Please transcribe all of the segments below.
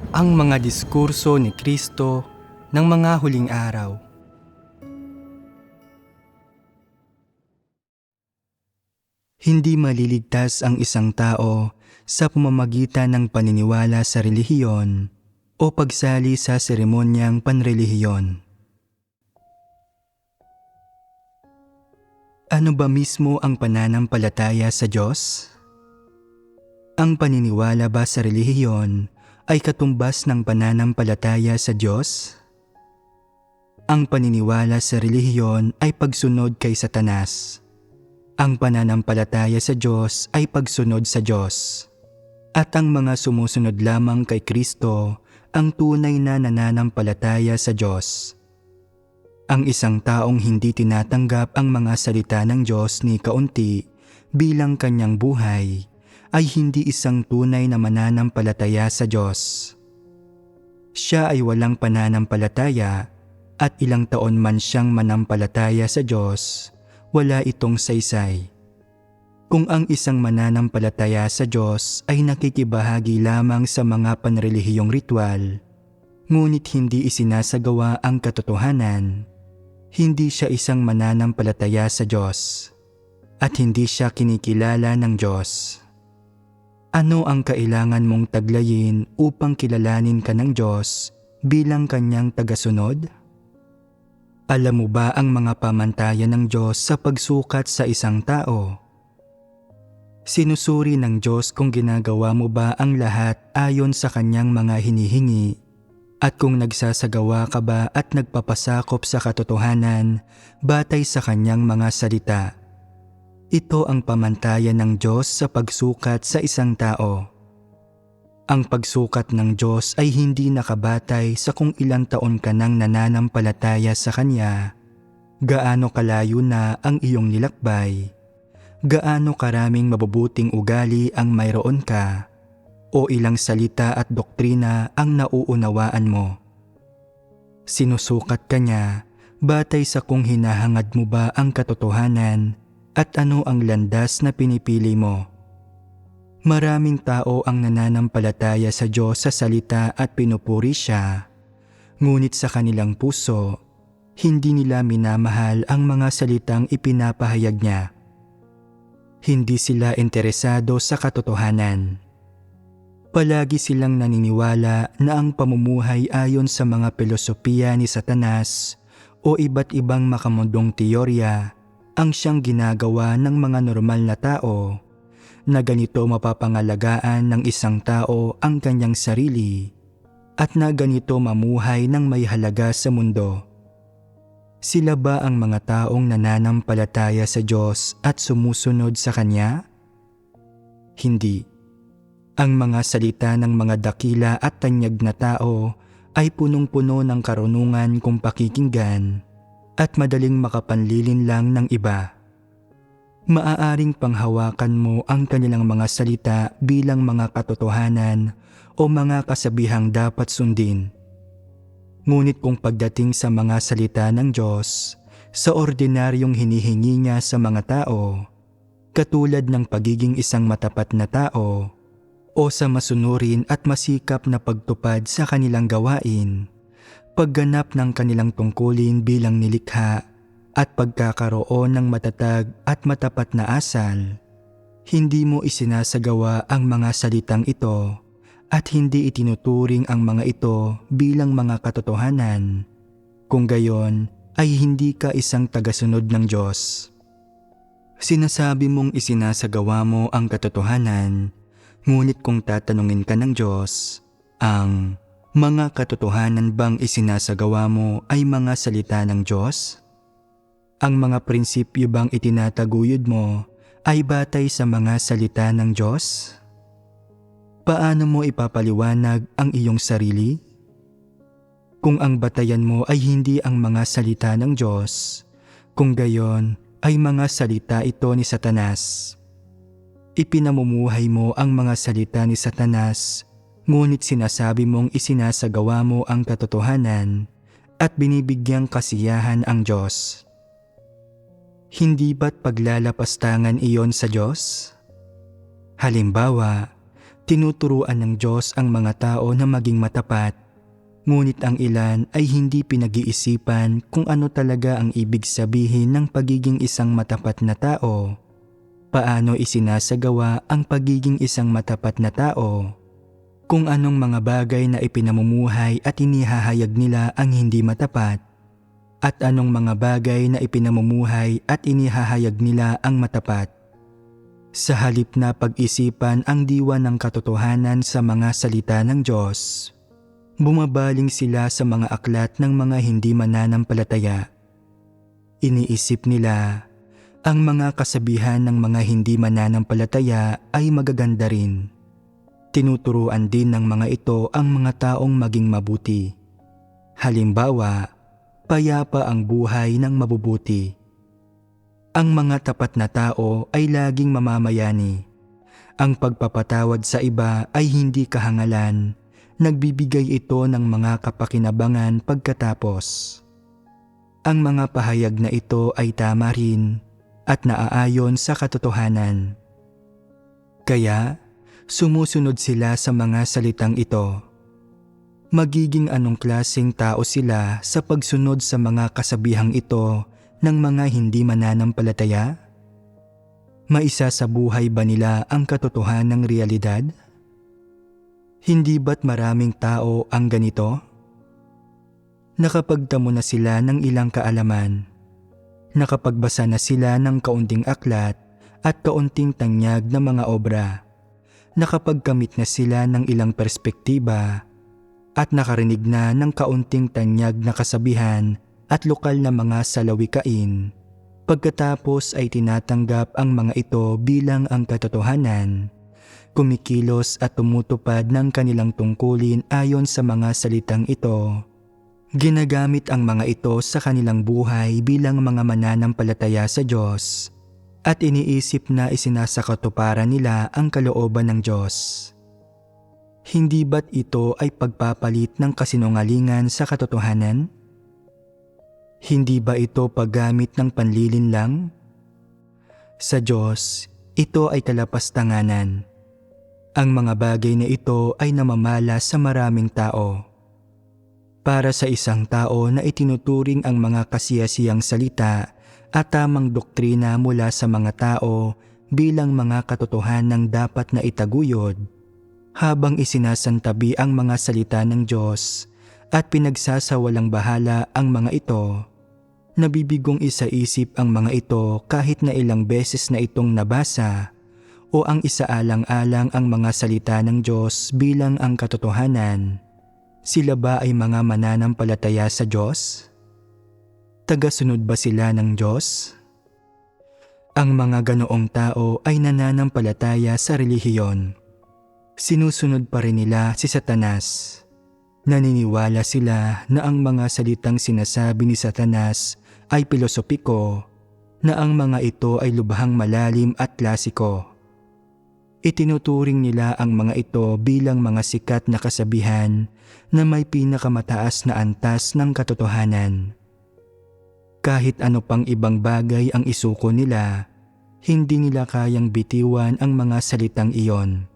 Ang mga diskurso ni Kristo ng mga huling araw. Hindi maliligtas ang isang tao sa pamamagitan ng paniniwala sa relihiyon o pagsali sa seremonyang panrelihiyon. Ano ba mismo ang pananampalataya sa Diyos? Ang paniniwala ba sa relihiyon ay katumbas ng pananampalataya sa Diyos? Ang paniniwala sa relihiyon ay pagsunod kay Satanas. Ang pananampalataya sa Diyos ay pagsunod sa Diyos. At ang mga sumusunod lamang kay Kristo ang tunay na nananampalataya sa Diyos. Ang isang taong hindi tinatanggap ang mga salita ng Diyos ni kaunti bilang kanyang buhay ay hindi isang tunay na mananampalataya sa Diyos. Siya ay walang pananampalataya at ilang taon man siyang manampalataya sa Diyos, wala itong saysay. Kung ang isang mananampalataya sa Diyos ay nakikibahagi lamang sa mga panrelihiyong ritual, ngunit hindi isinasagawa ang katotohanan, hindi siya isang mananampalataya sa Diyos at hindi siya kinikilala ng Diyos. Ano ang kailangan mong taglayin upang kilalanin ka ng Diyos bilang kanyang tagasunod? Alam mo ba ang mga pamantayan ng Diyos sa pagsukat sa isang tao? Sinusuri ng Diyos kung ginagawa mo ba ang lahat ayon sa kanyang mga hinihingi at kung nagsasagawa ka ba at nagpapasakop sa katotohanan batay sa kanyang mga salita. Ito ang pamantayan ng Diyos sa pagsukat sa isang tao. Ang pagsukat ng Diyos ay hindi nakabatay sa kung ilang taon ka nang nananampalataya sa Kanya, gaano kalayo na ang iyong nilakbay, gaano karaming mabubuting ugali ang mayroon ka, o ilang salita at doktrina ang nauunawaan mo. Sinusukat ka niya batay sa kung hinahangad mo ba ang katotohanan at ano ang landas na pinipili mo. Maraming tao ang nananampalataya sa Diyos sa salita at pinupuri siya, ngunit sa kanilang puso, hindi nila minamahal ang mga salitang ipinapahayag niya. Hindi sila interesado sa katotohanan. Palagi silang naniniwala na ang pamumuhay ayon sa mga filosofiya ni Satanas o iba't ibang makamundong teorya ang siyang ginagawa ng mga normal na tao, na ganito mapapangalagaan ng isang tao ang kanyang sarili at na ganito mamuhay ng may halaga sa mundo. Sila ba ang mga taong nananampalataya sa Diyos at sumusunod sa Kanya? Hindi. Ang mga salita ng mga dakila at tanyag na tao ay punong-puno ng karunungan kung pakikinggan at madaling makapanlilin lang ng iba. Maaaring panghawakan mo ang kanilang mga salita bilang mga katotohanan o mga kasabihang dapat sundin. Ngunit kung pagdating sa mga salita ng Diyos, sa ordinaryong hinihingi niya sa mga tao, katulad ng pagiging isang matapat na tao, o sa masunurin at masikap na pagtupad sa kanilang gawain, pagganap ng kanilang tungkulin bilang nilikha at pagkakaroon ng matatag at matapat na asal, hindi mo isinasagawa ang mga salitang ito at hindi itinuturing ang mga ito bilang mga katotohanan. Kung gayon ay hindi ka isang tagasunod ng Diyos. Sinasabi mong isinasagawa mo ang katotohanan, ngunit kung tatanungin ka ng Diyos, ang mga katotohanan bang isinasagawa mo ay mga salita ng Diyos? Ang mga prinsipyo bang itinataguyod mo ay batay sa mga salita ng Diyos? Paano mo ipapaliwanag ang iyong sarili? Kung ang batayan mo ay hindi ang mga salita ng Diyos, kung gayon ay mga salita ito ni Satanas. Ipinamumuhay mo ang mga salita ni Satanas, ngunit sinasabi mong isinasagawa mo ang katotohanan at binibigyang kasiyahan ang Diyos. Hindi ba't paglalapastangan iyon sa Diyos? Halimbawa, Tinuturuan ng Diyos ang mga tao na maging matapat, ngunit ang ilan ay hindi pinag-iisipan kung ano talaga ang ibig sabihin ng pagiging isang matapat na tao. Paano isinasagawa ang pagiging isang matapat na tao? Kung anong mga bagay na ipinamumuhay at inihahayag nila ang hindi matapat, at anong mga bagay na ipinamumuhay at inihahayag nila ang matapat. Sa halip na pag-isipan ang diwa ng katotohanan sa mga salita ng Diyos, bumabaling sila sa mga aklat ng mga hindi mananampalataya. Iniisip nila, ang mga kasabihan ng mga hindi mananampalataya ay magaganda rin. Tinuturuan din ng mga ito ang mga taong maging mabuti. Halimbawa, payapa ang buhay ng mabubuti. Ang mga tapat na tao ay laging mamamayani. Ang pagpapatawad sa iba ay hindi kahangalan. Nagbibigay ito ng mga kapakinabangan pagkatapos. Ang mga pahayag na ito ay tama rin at naaayon sa katotohanan. Kaya, sumusunod sila sa mga salitang ito. Magiging anong klaseng tao sila sa pagsunod sa mga kasabihang ito ng mga hindi mananampalataya? Maisasabuhay ba nila ang katotohanang realidad? Hindi ba't maraming tao ang ganito? Nakapagtamo na sila ng ilang kaalaman. Nakapagbasa na sila ng kaunting aklat at kaunting tanyag na mga obra. Nakapagkamit na sila ng ilang perspektiba at nakarinig na ng kaunting tanyag na kasabihan at lokal na mga salawikain. Pagkatapos ay tinatanggap ang mga ito bilang ang katotohanan, kumikilos at tumutupad ng kanilang tungkulin ayon sa mga salitang ito. Ginagamit ang mga ito sa kanilang buhay bilang mga mananampalataya sa Diyos at iniisip na isinasakatuparan nila ang kalooban ng Diyos. Hindi ba't ito ay pagpapalit ng kasinungalingan sa katotohanan? Hindi ba ito paggamit ng panlilinlang? Sa Diyos, ito ay kalapastanganan. Ang mga bagay na ito ay namamala sa maraming tao. Para sa isang tao na itinuturing ang mga kasiyasiyang salita at tamang doktrina mula sa mga tao bilang mga katotohanang dapat na itaguyod, habang isinasantabi ang mga salita ng Diyos at pinagsasawalang bahala ang mga ito, nabibigong isaisip ang mga ito kahit na ilang beses na itong nabasa o ang isaalang-alang ang mga salita ng Diyos bilang ang katotohanan. Sila ba ay mga mananampalataya sa Diyos? Tagasunod ba sila ng Diyos? Ang mga ganoong tao ay nananampalataya sa relihiyon. Sinusunod pa rin nila si Satanas. Naniniwala sila na ang mga salitang sinasabi ni Satanas ay pilosopiko, na ang mga ito ay lubhang malalim at klasiko. Itinuturing nila ang mga ito bilang mga sikat na kasabihan na may pinakamataas na antas ng katotohanan. Kahit ano pang ibang bagay ang isuko nila, hindi nila kayang bitiwan ang mga salitang iyon.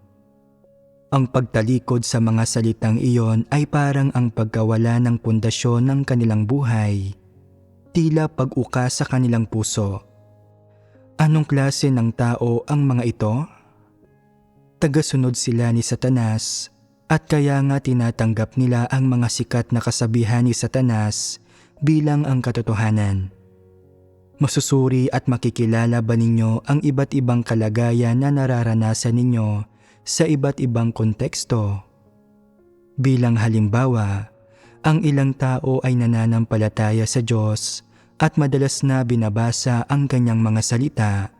Ang pagtalikod sa mga salitang iyon ay parang ang pagkawala ng pundasyon ng kanilang buhay, tila pag-uka sa kanilang puso. Anong klase ng tao ang mga ito? Tagasunod sila ni Satanas at kaya nga tinatanggap nila ang mga sikat na kasabihan ni Satanas bilang ang katotohanan. Masusuri at makikilala ba ninyo ang iba't ibang kalagayan na nararanasan ninyo sa iba't ibang konteksto? Bilang halimbawa, ang ilang tao ay nananampalataya sa Diyos at madalas na binabasa ang kanyang mga salita,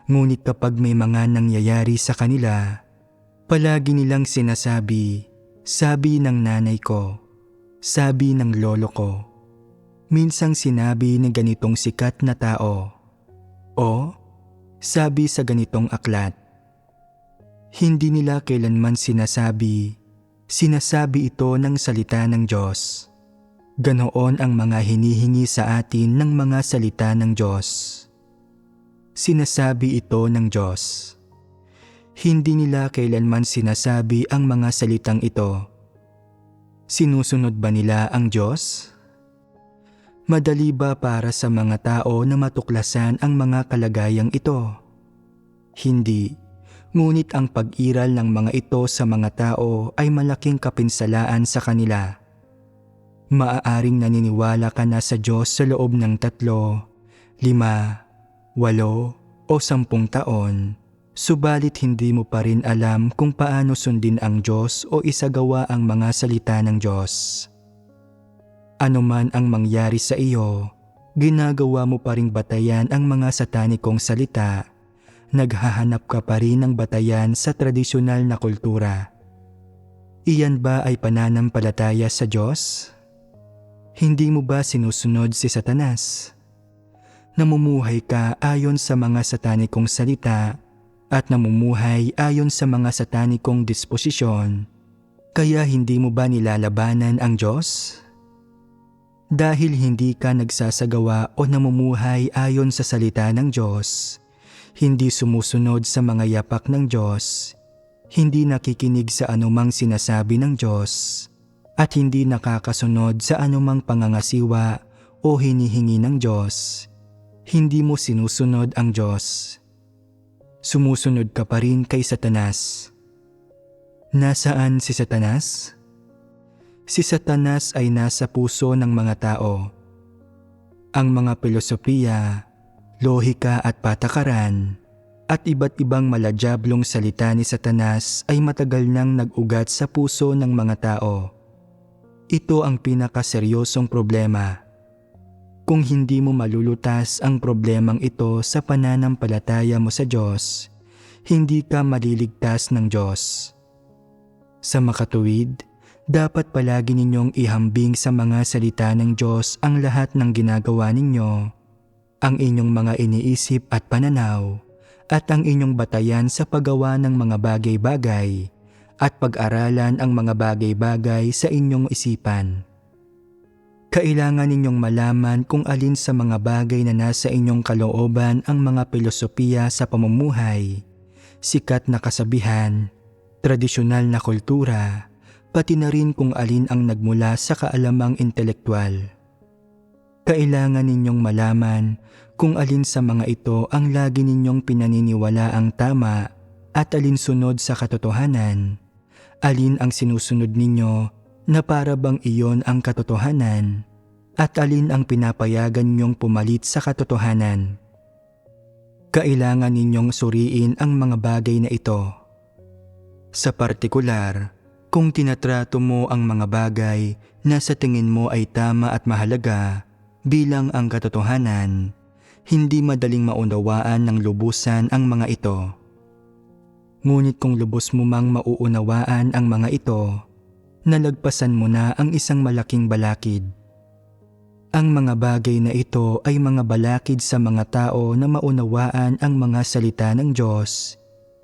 ngunit kapag may mga nangyayari sa kanila, palagi nilang sinasabi, "Sabi ng nanay ko, sabi ng lolo ko." Minsang sinabi ng ganitong sikat na tao, o sabi sa ganitong aklat. Hindi nila kailanman sinasabi ito ng salita ng Diyos. Ganoon ang mga hinihingi sa atin ng mga salita ng Diyos. Sinasabi ito ng Diyos. Hindi nila kailanman sinasabi ang mga salitang ito. Sinusunod ba nila ang Diyos? Madali ba para sa mga tao na matuklasan ang mga kalagayang ito? Hindi. Ngunit ang pag-iral ng mga ito sa mga tao ay malaking kapinsalaan sa kanila. Maaaring naniniwala ka na sa Diyos sa loob ng 3, 5, 8 o 10 taon. Subalit hindi mo pa rin alam kung paano sundin ang Diyos o isagawa ang mga salita ng Diyos. Ano man ang mangyari sa iyo, ginagawa mo pa ring batayan ang mga satanikong salita. Naghahanap ka pa rin ng batayan sa tradisyonal na kultura. Iyan ba ay pananampalataya sa Diyos? Hindi mo ba sinusunod si Satanas? Namumuhay ka ayon sa mga satanikong salita at namumuhay ayon sa mga satanikong disposisyon, kaya hindi mo ba nilalabanan ang Diyos? Dahil hindi ka nagsasagawa o namumuhay ayon sa salita ng Diyos, hindi sumusunod sa mga yapak ng Diyos, hindi nakikinig sa anumang sinasabi ng Diyos, at hindi nakakasunod sa anumang pangangasiwa o hinihingi ng Diyos, hindi mo sinusunod ang Diyos. Sumusunod ka pa rin kay Satanas. Nasaan si Satanas? Si Satanas ay nasa puso ng mga tao. Ang mga filosofiya, lohika at patakaran, at iba't ibang maladiablong salita ni Satanas ay matagal nang nag-ugat sa puso ng mga tao. Ito ang pinakaseryosong problema. Kung hindi mo malulutas ang problemang ito sa pananampalataya mo sa Diyos, hindi ka maliligtas ng Diyos. Sa makatuwid, dapat palagi ninyong ihambing sa mga salita ng Diyos ang lahat ng ginagawa ninyo, ang inyong mga iniisip at pananaw, at ang inyong batayan sa paggawa ng mga bagay-bagay, at pag-aralan ang mga bagay-bagay sa inyong isipan. Kailangan ninyong malaman kung alin sa mga bagay na nasa inyong kalooban ang mga filosofiya sa pamumuhay, sikat na kasabihan, tradisyonal na kultura, pati na rin kung alin ang nagmula sa kaalamang intelektual. Kailangan ninyong malaman kung alin sa mga ito ang lagi ninyong pinaniniwala ang tama at alin sunod sa katotohanan, alin ang sinusunod ninyo na para bang iyon ang katotohanan, at alin ang pinapayagan ninyong pumalit sa katotohanan. Kailangan ninyong suriin ang mga bagay na ito. Sa partikular, kung tinatrato mo ang mga bagay na sa tingin mo ay tama at mahalaga bilang ang katotohanan, hindi madaling maunawaan ng lubusan ang mga ito. Ngunit kung lubos mo mang mauunawaan ang mga ito, nalagpasan mo na ang isang malaking balakid. Ang mga bagay na ito ay mga balakid sa mga tao na maunawaan ang mga salita ng Diyos,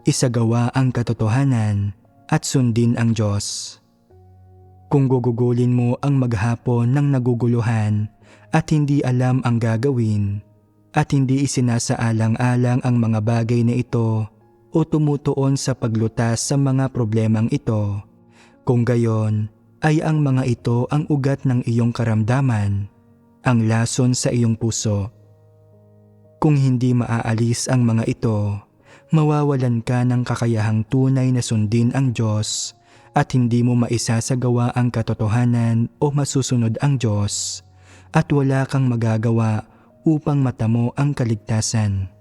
isagawa ang katotohanan, at sundin ang Diyos. Kung gugugulin mo ang maghapon ng naguguluhan at hindi alam ang gagawin, at hindi isinasaalang-alang ang mga bagay na ito o tumutuon sa paglutas sa mga problemang ito, kung gayon ay ang mga ito ang ugat ng iyong karamdaman, ang lason sa iyong puso. Kung hindi maaalis ang mga ito, mawawalan ka ng kakayahang tunay na sundin ang Diyos at hindi mo maisasagawa ang katotohanan o masusunod ang Diyos, at wala kang magagawa upang matamo ang kaligtasan.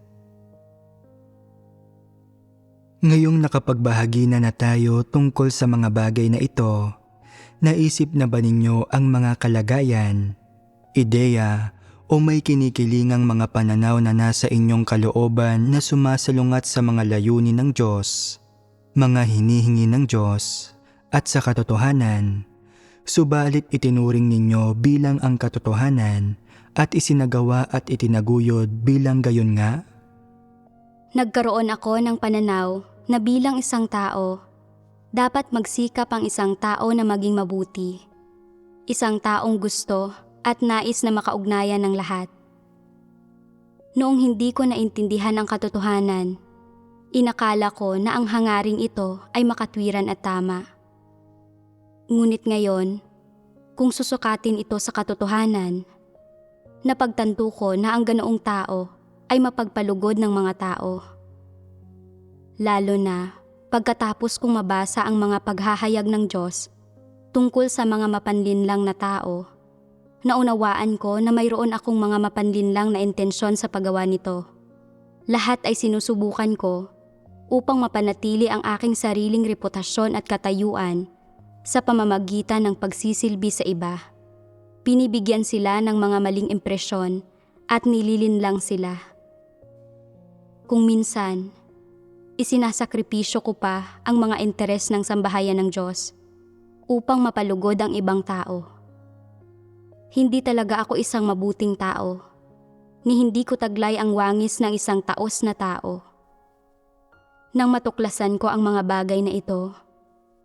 Ngayong nakapagbahagi na tayo tungkol sa mga bagay na ito, naisip na ba ninyo ang mga kalagayan, ideya o may kinikilingang mga pananaw na nasa inyong kalooban na sumasalungat sa mga layunin ng Diyos, mga hinihingi ng Diyos, at sa katotohanan, subalit itinuring ninyo bilang ang katotohanan at isinagawa at itinaguyod bilang gayon nga? Nagkaroon ako ng pananaw na bilang isang tao, dapat magsikap ang isang tao na maging mabuti. Isang taong gusto at nais na makaugnayan ng lahat. Noong hindi ko naintindihan ang katotohanan, Inakala ko na ang hangaring ito ay makatwiran at tama. Ngunit ngayon, kung susukatin ito sa katotohanan, napagtanto ko na ang ganoong tao ay mapagpalugod ng mga tao. Lalo na pagkatapos kong mabasa ang mga paghahayag ng Diyos tungkol sa mga mapanlinlang na tao, naunawaan ko na mayroon akong mga mapanlinlang na intensyon sa paggawa nito. Lahat ay sinusubukan ko upang mapanatili ang aking sariling reputasyon at katayuan sa pamamagitan ng pagsisilbi sa iba. Pinibigyan sila ng mga maling impresyon at nililinlang sila. Kung minsan, isinasakripisyo ko pa ang mga interes ng sambahayan ng Diyos upang mapalugod ang ibang tao. Hindi talaga ako isang mabuting tao, ni hindi ko taglay ang wangis ng isang taos na tao. Nang matuklasan ko ang mga bagay na ito,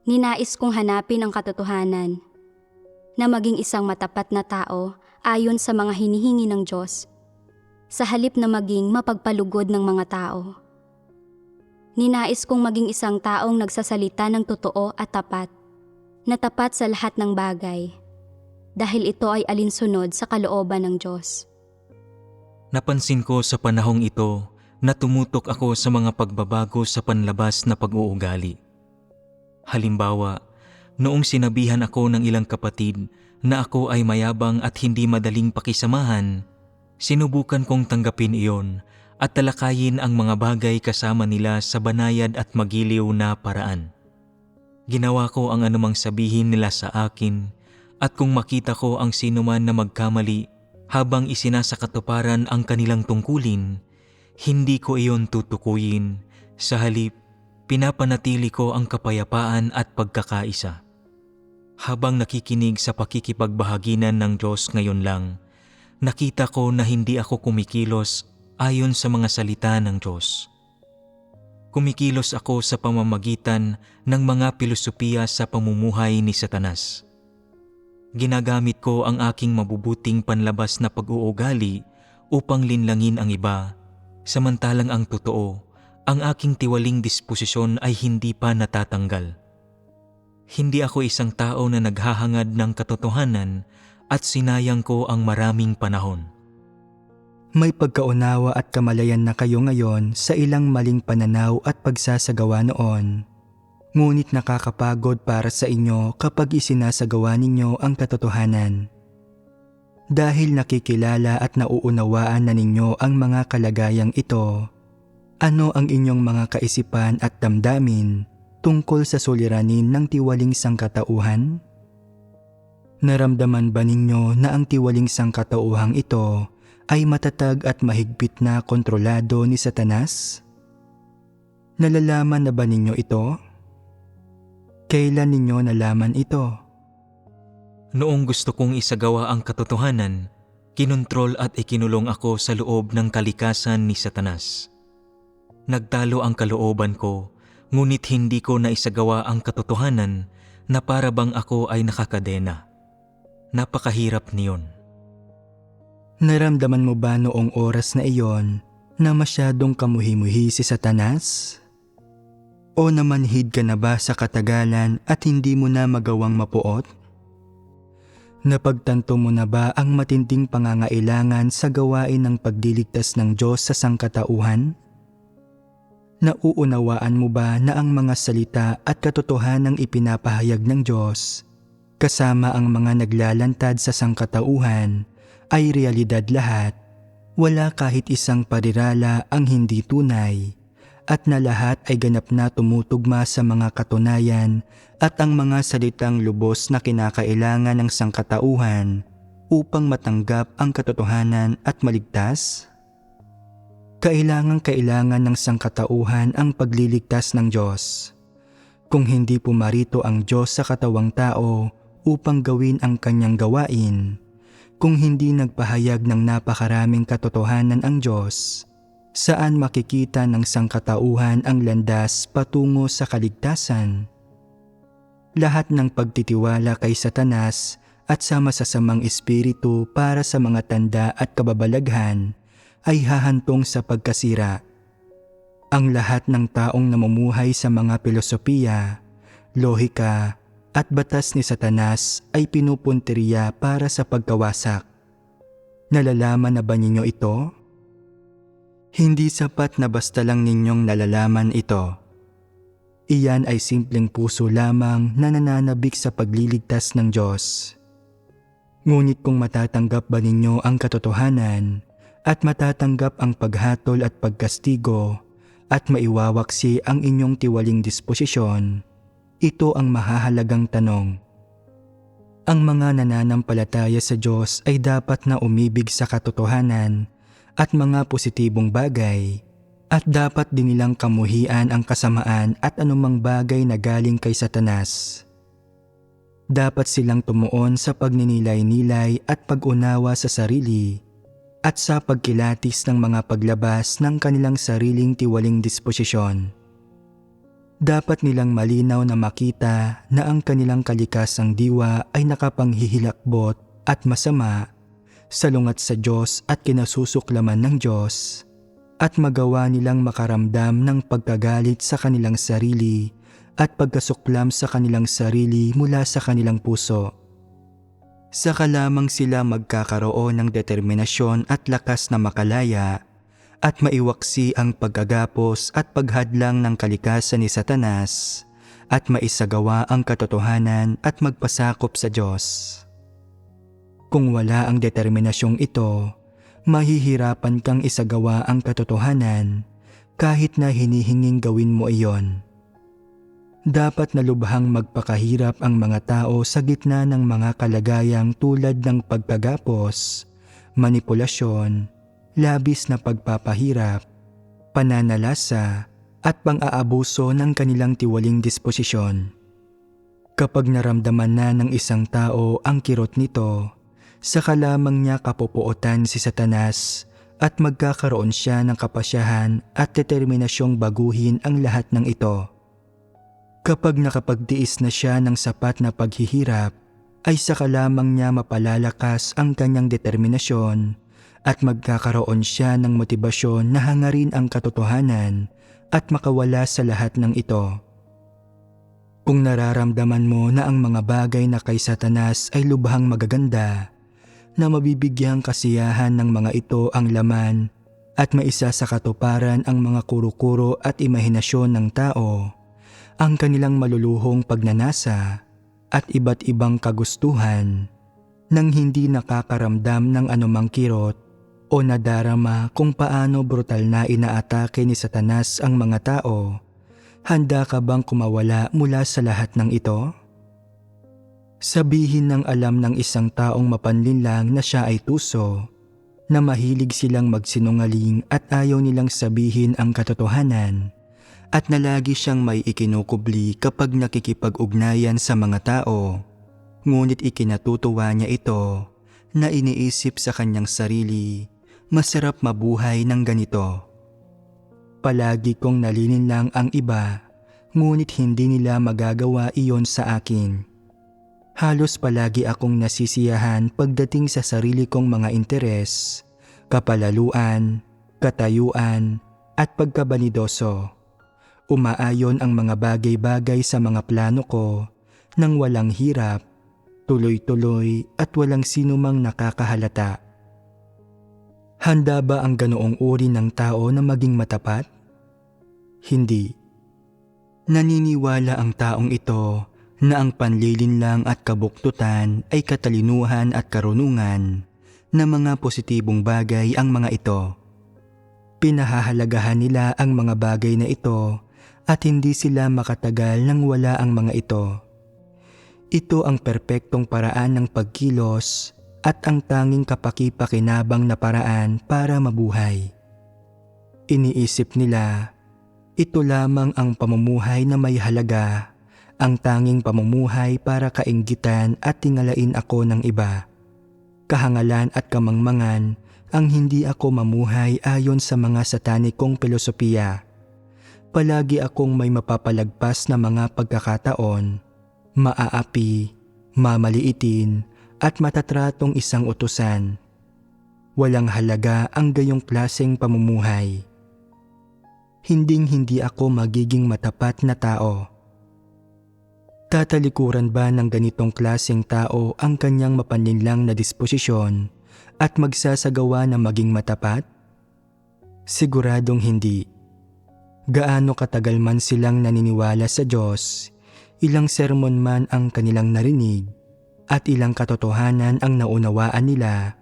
ninais kong hanapin ang katotohanan, na maging isang matapat na tao ayon sa mga hinihingi ng Diyos, sa halip na maging mapagpalugod ng mga tao. Ninais kong maging isang taong nagsasalita ng totoo at tapat, na tapat sa lahat ng bagay, dahil ito ay alinsunod sa kalooban ng Diyos. Napansin ko sa panahong ito na tumutok ako sa mga pagbabago sa panlabas na pag-uugali. Halimbawa, noong sinabihan ako ng ilang kapatid na ako ay mayabang at hindi madaling pakisamahan, sinubukan kong tanggapin iyon at talakayin ang mga bagay kasama nila sa banayad at magiliw na paraan. Ginawa ko ang anumang sabihin nila sa akin, at kung makita ko ang sinuman na magkamali habang isinasakatuparan ang kanilang tungkulin, hindi ko iyon tutukuyin. Sa halip, pinapanatili ko ang kapayapaan at pagkakaisa. Habang nakikinig sa pakikipagbahaginan ng Diyos ngayon lang, nakita ko na hindi ako kumikilos ayon sa mga salita ng Diyos. Kumikilos ako sa pamamagitan ng mga pilosopiya sa pamumuhay ni Satanas. Ginagamit ko ang aking mabubuting panlabas na pag-uugali upang linlangin ang iba, samantalang ang totoo, ang aking tiwaling disposisyon ay hindi pa natatanggal. Hindi ako isang tao na naghahangad ng katotohanan at sinayang ko ang maraming panahon. May pagkaunawa at kamalayan na kayo ngayon sa ilang maling pananaw at pagsasagawa noon. Ngunit nakakapagod para sa inyo kapag isinasagawa ninyo ang katotohanan. Dahil nakikilala at nauunawaan na ninyo ang mga kalagayang ito, ano ang inyong mga kaisipan at damdamin tungkol sa suliranin ng tiwaling sangkatauhan? Naramdaman ba ninyo na ang tiwaling sangkatauhang ito ay matatag at mahigpit na kontrolado ni Satanas? Nalalaman na ba ninyo ito? Kailan ninyo nalaman ito? Noong gusto kong isagawa ang katotohanan, kinontrol at ikinulong ako sa loob ng kalikasan ni Satanas. Nagtalo ang kalooban ko, ngunit hindi ko naisagawa ang katotohanan na para bang ako ay nakakadena. Napakahirap niyon. Naramdaman mo ba noong oras na iyon na masyadong kamuhimuhi si Satanas? O namanhid ka na ba sa katagalan at hindi mo na magawang mapuot? Napagtanto mo na ba ang matinding pangangailangan sa gawain ng pagliligtas ng Diyos sa sangkatauhan? Nauunawaan mo ba na ang mga salita at katotohanang ipinapahayag ng Diyos, kasama ang mga naglalantad sa sangkatauhan, ay realidad lahat? Wala kahit isang parirala ang hindi tunay, at na lahat ay ganap na tumutugma sa mga katunayan at ang mga salitang lubos na kinakailangan ng sangkatauhan upang matanggap ang katotohanan at maligtas? Kailangan ng sangkatauhan ang pagliligtas ng Diyos. Kung hindi pumarito ang Diyos sa katawang tao upang gawin ang kanyang gawain, kung hindi nagpahayag ng napakaraming katotohanan ang Diyos, saan makikita ng sangkatauhan ang landas patungo sa kaligtasan? Lahat ng pagtitiwala kay Satanas at sa masasamang espiritu para sa mga tanda at kababalaghan ay hahantong sa pagkasira. Ang lahat ng taong namumuhay sa mga filosofiya, lohika at batas ni Satanas ay pinupunteriya para sa pagkawasak. Nalalaman na ba ninyo ito? Hindi sapat na basta lang ninyong nalalaman ito. Iyan ay simpleng puso lamang na nananabik sa pagliligtas ng Diyos. Ngunit kung matatanggap ba ninyo ang katotohanan at matatanggap ang paghatol at pagkastigo at maiwawaksi ang inyong tiwaling disposisyon, ito ang mahahalagang tanong. Ang mga nananampalataya sa Diyos ay dapat na umibig sa katotohanan at mga positibong bagay, at dapat din nilang kamuhian ang kasamaan at anumang bagay na galing kay Satanas. Dapat silang tumuon sa pagninilay-nilay at pag-unawa sa sarili at sa pagkilatis ng mga paglabas ng kanilang sariling tiwaling disposisyon. Dapat nilang malinaw na makita na ang kanilang kalikasang diwa ay nakapanghihilakbot at masama, salungat sa Diyos at kinasusuklaman ng Diyos, at magawa nilang makaramdam ng pagkagalit sa kanilang sarili at pagkasuklam sa kanilang sarili mula sa kanilang puso. Saka lamang sila magkakaroon ng determinasyon at lakas na makalaya at maiwaksi ang pagkagapos at paghadlang ng kalikasan ni Satanas at maisagawa ang katotohanan at magpasakop sa Diyos. Kung wala ang determinasyong ito, mahihirapan kang isagawa ang katotohanan kahit na hinihinging gawin mo iyon. Dapat na lubhang magpakahirap ang mga tao sa gitna ng mga kalagayang tulad ng pagkagapos, manipulasyon, labis na pagpapahirap, pananalasa at pang-aabuso ng kanilang tiwaling disposisyon. Kapag naramdaman na ng isang tao ang kirot nito, saka lamang niya kapupuotan si Satanas at magkakaroon siya ng kapasyahan at determinasyong baguhin ang lahat ng ito. Kapag nakapagtiis na siya ng sapat na paghihirap, ay saka lamang niya mapalalakas ang kanyang determinasyon at magkakaroon siya ng motibasyon na hangarin ang katotohanan at makawala sa lahat ng ito. Kung nararamdaman mo na ang mga bagay na kay Satanas ay lubhang magaganda, na mabibigyang kasiyahan ng mga ito ang laman at maisa sa katuparan ang mga kuro-kuro at imahinasyon ng tao, ang kanilang maluluhong pagnanasa at iba't ibang kagustuhan nang hindi nakakaramdam ng anumang kirot o nadarama kung paano brutal na inaatake ni Satanas ang mga tao, handa ka bang kumawala mula sa lahat ng ito? Sabihin ng alam ng isang taong mapanlinlang na siya ay tuso, na mahilig silang magsinungaling at ayaw nilang sabihin ang katotohanan, at na lagi siyang may ikinukubli kapag nakikipag-ugnayan sa mga tao. Ngunit ikinatutuwa niya ito na iniisip sa kanyang sarili, masarap mabuhay ng ganito. Palagi kong nalilinlang ang iba, ngunit hindi nila magagawa iyon sa akin. Halos palagi akong nasisiyahan pagdating sa sarili kong mga interes, kapalaluan, katayuan at pagkabanidoso. Umaayon ang mga bagay-bagay sa mga plano ko nang walang hirap, tuloy-tuloy at walang sinumang nakakahalata. Handa ba ang ganoong uri ng tao na maging matapat? Hindi. Naniniwala ang taong ito na ang panlilinlang at kabuktutan ay katalinuhan at karunungan na mga positibong bagay ang mga ito. Pinahahalagahan nila ang mga bagay na ito at hindi sila makatagal nang wala ang mga ito. Ito ang perpektong paraan ng pagkilos at ang tanging kapaki-pakinabang na paraan para mabuhay. Iniisip nila, ito lamang ang pamumuhay na may halaga, ang tanging pamumuhay para kainggitan at tingalain ako ng iba. Kahangalan at kamangmangan ang hindi ako mamuhay ayon sa mga satanikong filosofiya. Palagi akong may mapapalagpas na mga pagkakataon, maaapi, mamaliitin at matatratong isang utusan. Walang halaga ang gayong klaseng pamumuhay. hinding-hindi ako magiging matapat na tao. Tatalikuran ba ng ganitong klaseng tao ang kanyang mapaninlang na disposisyon at magsasagawa na maging matapat? Siguradong hindi. Gaano katagal man silang naniniwala sa Diyos, ilang sermon man ang kanilang narinig, at ilang katotohanan ang naunawaan nila,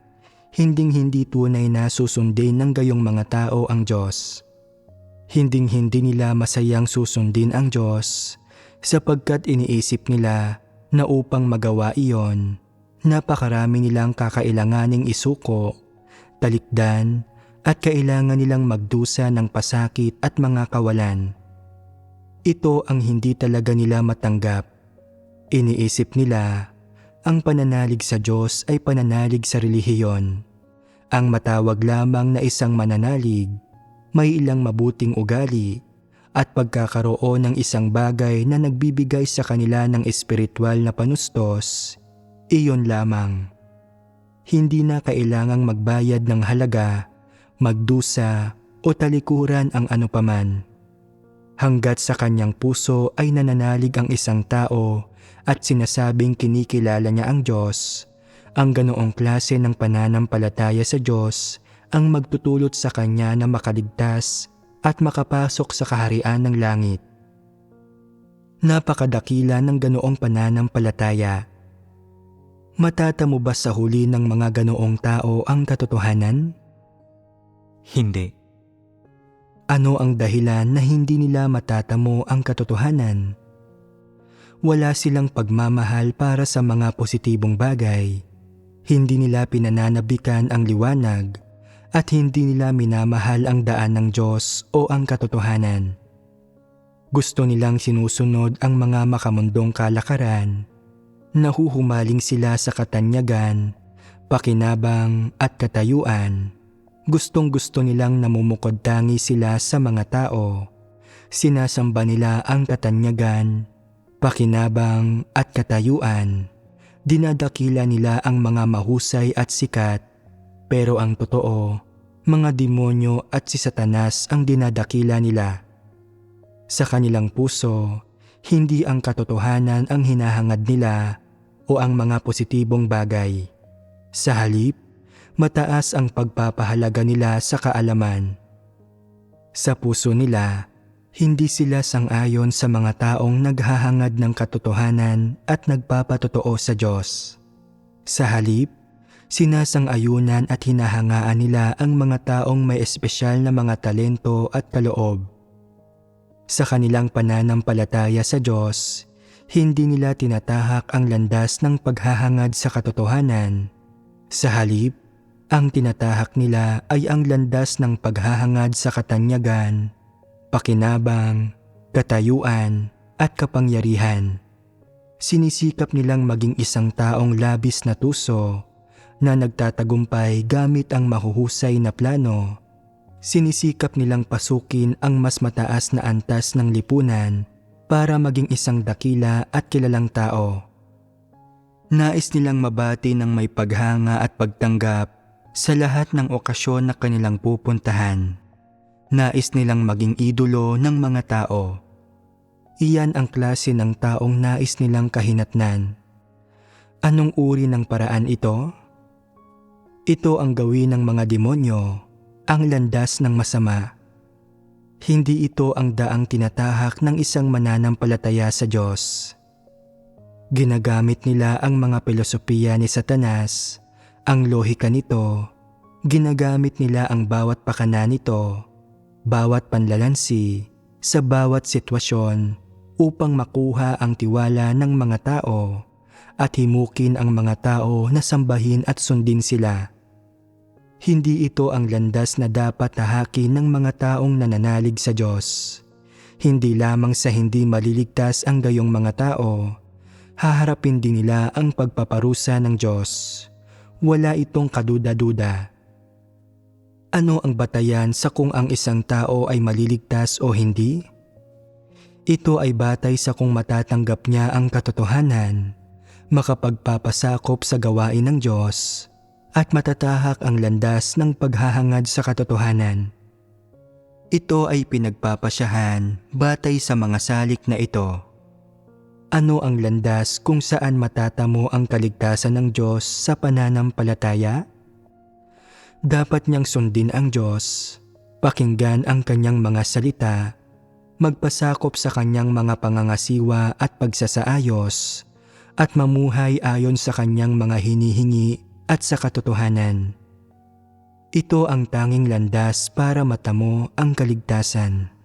hinding-hindi tunay na susundin ng gayong mga tao ang Diyos. Hinding-hindi nila masayang susundin ang Diyos, sapagkat iniisip nila na upang magawa iyon, napakarami nilang kakailanganing isuko, talikdan, at kailangan nilang magdusa ng pasakit at mga kawalan. Ito ang hindi talaga nila matanggap. Iniisip nila, ang pananalig sa Diyos ay pananalig sa relihiyon. Ang matawag lamang na isang mananalig, may ilang mabuting ugali, at pagkakaroon ng isang bagay na nagbibigay sa kanila ng espiritual na panustos, iyon lamang. Hindi na kailangang magbayad ng halaga, magdusa o talikuran ang anupaman. Hanggat sa kanyang puso ay nananalig ang isang tao at sinasabing kinikilala niya ang Diyos, ang ganoong klase ng pananampalataya sa Diyos ang magtutulot sa kanya na makaligtas at makapasok sa kaharian ng langit. Napakadakila ng ganoong pananampalataya. Matatamo ba sa huli ng mga ganoong tao ang katotohanan? Hindi. Ano ang dahilan na hindi nila matatamo ang katotohanan? Wala silang pagmamahal para sa mga positibong bagay. Hindi nila pinananabikan ang liwanag at hindi nila minamahal ang daan ng Diyos o ang katotohanan. Gusto nilang sinusunod ang mga makamundong kalakaran. Nahuhumaling sila sa katanyagan, pakinabang at katayuan. Gustong-gusto nilang namumukod tangi sila sa mga tao. Sinasamba nila ang katanyagan, pakinabang at katayuan. Dinadakila nila ang mga mahusay at sikat. Pero ang totoo, mga demonyo at si Satanas ang dinadakila nila. Sa kanilang puso, hindi ang katotohanan ang hinahangad nila o ang mga positibong bagay. Sa halip, mataas ang pagpapahalaga nila sa kaalaman. Sa puso nila, hindi sila sang-ayon sa mga taong naghahangad ng katotohanan at nagpapatotoo sa Diyos. Sa halip, sinasang-ayunan at hinahangaan nila ang mga taong may espesyal na mga talento at kaloob. Sa kanilang pananampalataya sa Diyos, hindi nila tinatahak ang landas ng paghahangad sa katotohanan. Sa halip, ang tinatahak nila ay ang landas ng paghahangad sa katanyagan, pakinabang, katayuan, at kapangyarihan. Sinisikap nilang maging isang taong labis na tuso na nagtatagumpay gamit ang mahuhusay na plano. Sinisikap nilang pasukin ang mas mataas na antas ng lipunan para maging isang dakila at kilalang tao. Nais nilang mabati ng may paghanga at pagtanggap sa lahat ng okasyon na kanilang pupuntahan. Nais nilang maging idolo ng mga tao. Iyan ang klase ng taong nais nilang kahinatnan. Anong uri ng paraan ito? Ito ang gawin ng mga demonyo, ang landas ng masama. Hindi ito ang daang tinatahak ng isang mananampalataya sa Diyos. Ginagamit nila ang mga filosofiya ni Satanas, ang lohika nito, ginagamit nila ang bawat pakana nito, bawat panlalansi, sa bawat sitwasyon upang makuha ang tiwala ng mga tao at himukin ang mga tao na sambahin at sundin sila. Hindi ito ang landas na dapat tahakin ng mga taong nananalig sa Diyos. Hindi lamang sa hindi maliligtas ang gayong mga tao, haharapin din nila ang pagpaparusa ng Diyos. Wala itong kaduda-duda. Ano ang batayan sa kung ang isang tao ay maliligtas o hindi? Ito ay batay sa kung matatanggap niya ang katotohanan, makapagpapasakop sa gawain ng Diyos, at matatahak ang landas ng paghahangad sa katotohanan. Ito ay pinagpapasyahan batay sa mga salik na ito. Ano ang landas kung saan matatamo ang kaligtasan ng Diyos sa pananampalataya? Dapat niyang sundin ang Diyos, pakinggan ang kanyang mga salita, magpasakop sa kanyang mga pangangasiwa at pagsasaayos, at mamuhay ayon sa kanyang mga hinihingi at sa katotohanan. Ito ang tanging landas para matamo ang kaligtasan.